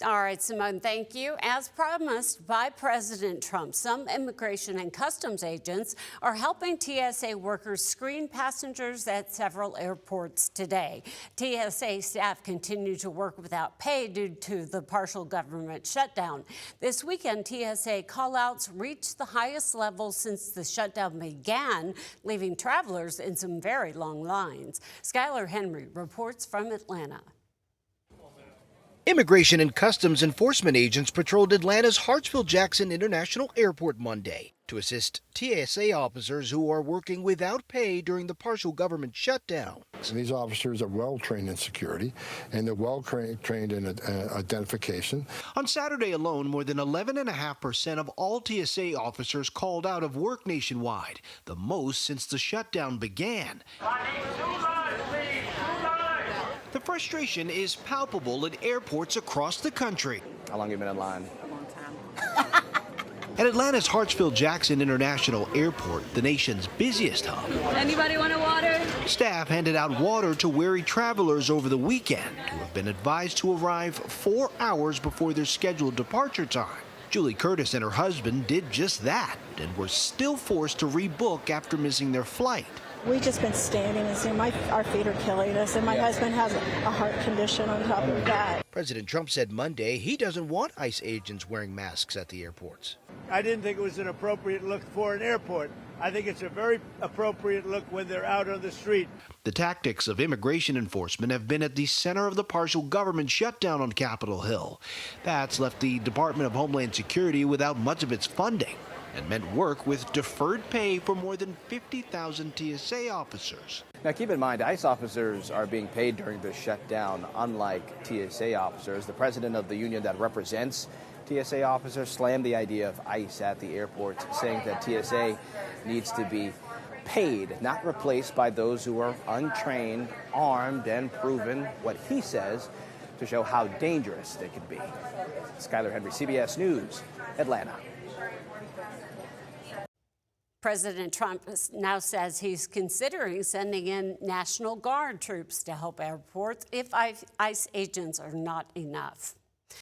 All right, Simone, thank you. As promised by President Trump, some immigration and customs agents are helping TSA workers screen passengers at several airports today. TSA staff continue to work without pay due to the partial government shutdown. This weekend, TSA callouts reached the highest level since the shutdown began, leaving travelers in some very long lines. Skylar Henry reports from Atlanta. Immigration and Customs Enforcement agents patrolled Atlanta's Hartsfield-Jackson International Airport Monday to assist TSA officers who are working without pay during the partial government shutdown. These officers are well trained in security and they're well trained in identification. On Saturday alone, more than 11.5% of all TSA officers called out of work nationwide, the most since the shutdown began. The frustration is palpable at airports across the country. How long have you been in line? A long time. At Atlanta's Hartsfield-Jackson International Airport, the nation's busiest hub, Anybody want a water? staff handed out water to weary travelers over the weekend who have been advised to arrive 4 hours before their scheduled departure time. Julie Curtis and her husband did just that and were still forced to rebook after missing their flight. We've just been standing and seeing our feet are killing us, and my husband has a heart condition on top of that. President Trump said Monday he doesn't want ICE agents wearing masks at the airports. I didn't think it was an appropriate look for an airport. I think it's a very appropriate look when they're out on the street. The tactics of immigration enforcement have been at the center of the partial government shutdown on Capitol Hill. That's left the Department of Homeland Security without much of its funding and meant work with deferred pay for more than 50,000 TSA officers. Now keep in mind, ICE officers are being paid during the shutdown, unlike TSA officers. The president of the union that represents TSA officers slammed the idea of ICE at the airports, saying that TSA needs to be paid, not replaced by those who are untrained, armed, and proven, what he says, to show how dangerous they can be. Skylar Henry, CBS News, Atlanta. President Trump now says he's considering sending in National Guard troops to help airports if ICE agents are not enough.